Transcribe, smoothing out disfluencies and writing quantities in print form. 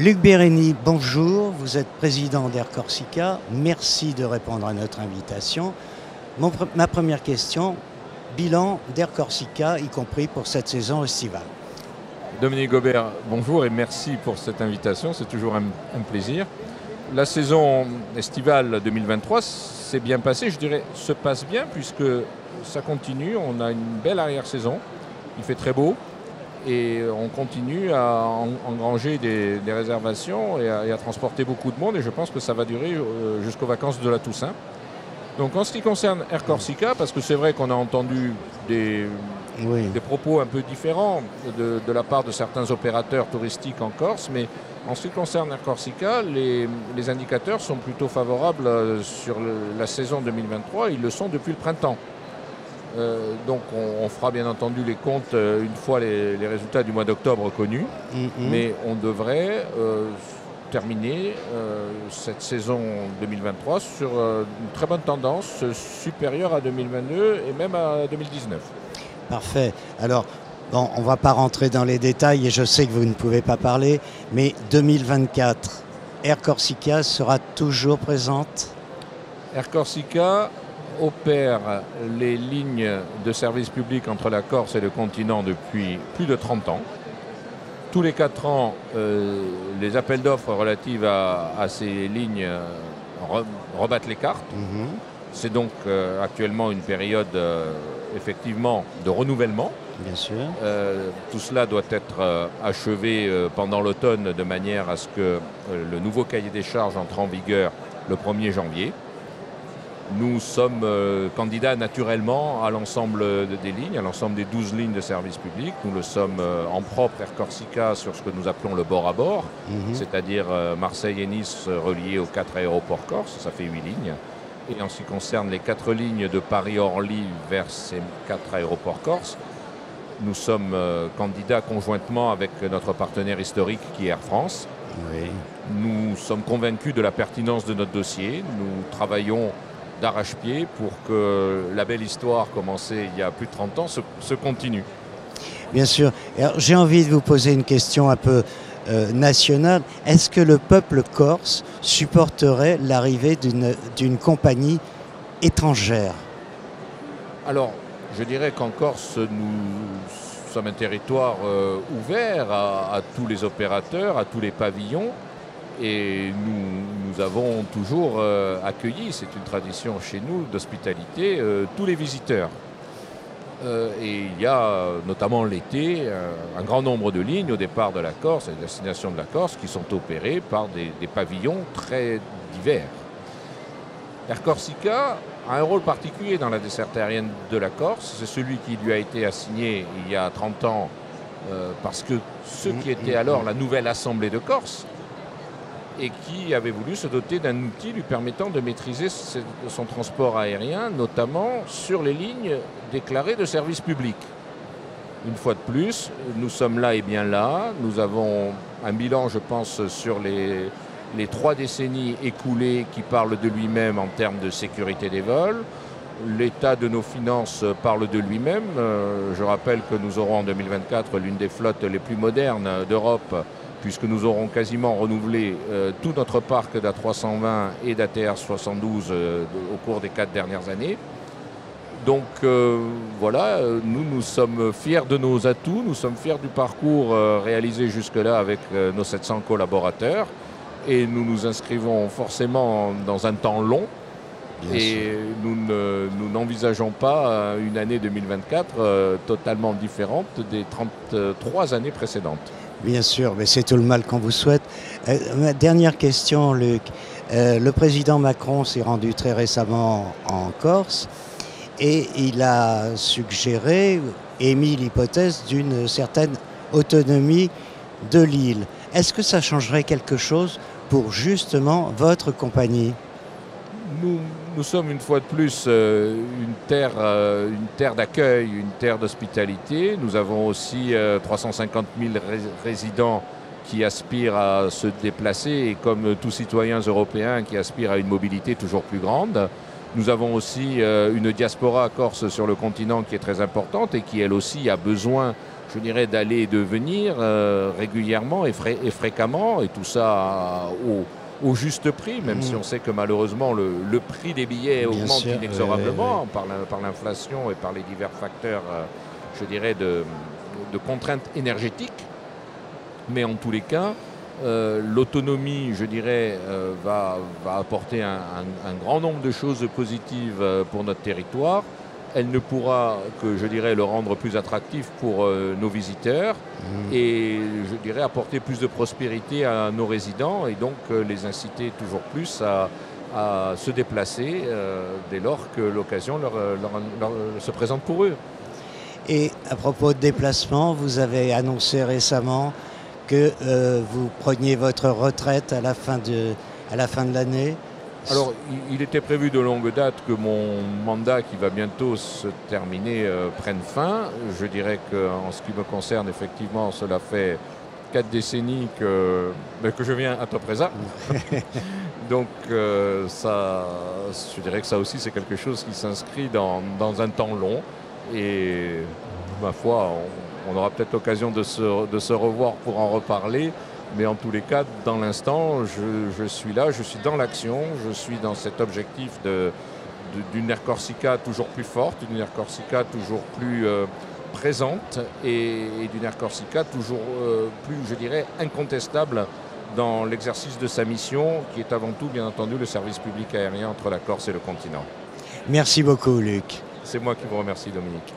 Luc Bérény, bonjour, vous êtes président d'Air Corsica, merci de répondre à notre invitation. Ma première question, bilan d'Air Corsica, y compris pour cette saison estivale. Dominique Gobert, bonjour et merci pour cette invitation, c'est toujours un plaisir. La saison estivale 2023 s'est bien passée, je dirais se passe bien puisque ça continue, on a une belle arrière-saison, il fait très beau et on continue à engranger des réservations et à transporter beaucoup de monde et je pense que ça va durer jusqu'aux vacances de la Toussaint. Donc en ce qui concerne Air Corsica, parce que c'est vrai qu'on a entendu des propos un peu différents de la part de certains opérateurs touristiques en Corse, mais en ce qui concerne Air Corsica, les indicateurs sont plutôt favorables sur la saison 2023, ils le sont depuis le printemps. Donc on fera bien entendu les comptes une fois les résultats du mois d'octobre connus, mais on devrait terminer cette saison 2023 sur une très bonne tendance supérieure à 2022 et même à 2019. Parfait. Alors, bon, on ne va pas rentrer dans les détails et je sais que vous ne pouvez pas parler, mais 2024, Air Corsica sera toujours présente? Air Corsica opère les lignes de service public entre la Corse et le continent depuis plus de 30 ans. Tous les 4 ans, les appels d'offres relatifs à ces lignes rebattent les cartes. C'est donc actuellement une période effectivement de renouvellement. Bien sûr. Tout cela doit être achevé pendant l'automne de manière à ce que le nouveau cahier des charges entre en vigueur le 1er janvier. Nous sommes candidats naturellement à l'ensemble des lignes, à l'ensemble des 12 lignes de service public. Nous le sommes en propre Air Corsica sur ce que nous appelons le bord à bord, c'est-à-dire Marseille et Nice reliés aux 4 aéroports corses, ça fait 8 lignes. Et en ce qui concerne les 4 lignes de Paris-Orly vers ces 4 aéroports corses, nous sommes candidats conjointement avec notre partenaire historique qui est Air France. Nous sommes convaincus de la pertinence de notre dossier. Nous travaillons d'arrache-pied pour que la belle histoire commencée il y a plus de 30 ans se continue. Bien sûr. J'ai envie de vous poser une question un peu nationale. Est-ce que le peuple corse supporterait l'arrivée d'une compagnie étrangère? Alors, je dirais qu'en Corse, nous sommes un territoire ouvert à tous les opérateurs, à tous les pavillons. Et nous avons toujours accueilli, c'est une tradition chez nous d'hospitalité, tous les visiteurs. Et il y a notamment l'été un grand nombre de lignes au départ de la Corse et de destination de la Corse qui sont opérées par des pavillons très divers. Air Corsica a un rôle particulier dans la desserte aérienne de la Corse. C'est celui qui lui a été assigné il y a 30 ans parce que ceux qui étaient alors la nouvelle Assemblée de Corse et qui avait voulu se doter d'un outil lui permettant de maîtriser son transport aérien, notamment sur les lignes déclarées de service public. Une fois de plus, nous sommes là et bien là. Nous avons un bilan, je pense, sur les 3 décennies écoulées qui parle de lui-même en termes de sécurité des vols. L'état de nos finances parle de lui-même. Je rappelle que nous aurons en 2024 l'une des flottes les plus modernes d'Europe, puisque nous aurons quasiment renouvelé tout notre parc d'A320 et d'ATR 72 au cours des 4 dernières années. Donc voilà, nous sommes fiers de nos atouts, nous sommes fiers du parcours réalisé jusque-là avec nos 700 collaborateurs et nous nous inscrivons forcément dans un temps long. Et nous n'envisageons pas une année 2024 totalement différente des 33 années précédentes. Bien sûr, mais c'est tout le mal qu'on vous souhaite. Ma dernière question, Luc. Le président Macron s'est rendu très récemment en Corse et il a suggéré, émis l'hypothèse d'une certaine autonomie de l'île. Est-ce que ça changerait quelque chose pour justement votre compagnie? Nous sommes une fois de plus une terre d'accueil, une terre d'hospitalité. Nous avons aussi 350 000 résidents qui aspirent à se déplacer et comme tous citoyens européens qui aspirent à une mobilité toujours plus grande. Nous avons aussi une diaspora corse sur le continent qui est très importante et qui elle aussi a besoin, je dirais, d'aller et de venir régulièrement et fréquemment, et tout ça au juste prix, même si on sait que malheureusement le prix des billets augmente inexorablement par l'inflation et par les divers facteurs, je dirais, de contraintes énergétiques. Mais en tous les cas, l'autonomie, je dirais, va apporter un grand nombre de choses positives pour notre territoire. Elle ne pourra que, je dirais, le rendre plus attractif pour nos visiteurs et, je dirais, apporter plus de prospérité à nos résidents et donc les inciter toujours plus à se déplacer dès lors que l'occasion se présente pour eux. Et à propos de déplacement, vous avez annoncé récemment que vous preniez votre retraite à la fin de l'année. Alors, il était prévu de longue date que mon mandat, qui va bientôt se terminer, prenne fin. Je dirais qu'en ce qui me concerne, effectivement, cela fait 4 décennies que je viens à Topresa. Donc, je dirais que ça aussi, c'est quelque chose qui s'inscrit dans un temps long. Et ma foi, on aura peut-être l'occasion de se revoir pour en reparler. Mais en tous les cas, dans l'instant, je suis là, je suis dans l'action, je suis dans cet objectif d'une Air Corsica toujours plus forte, d'une Air Corsica toujours plus présente et d'une Air Corsica toujours plus, je dirais, incontestable dans l'exercice de sa mission, qui est avant tout, bien entendu, le service public aérien entre la Corse et le continent. Merci beaucoup, Luc. C'est moi qui vous remercie, Dominique.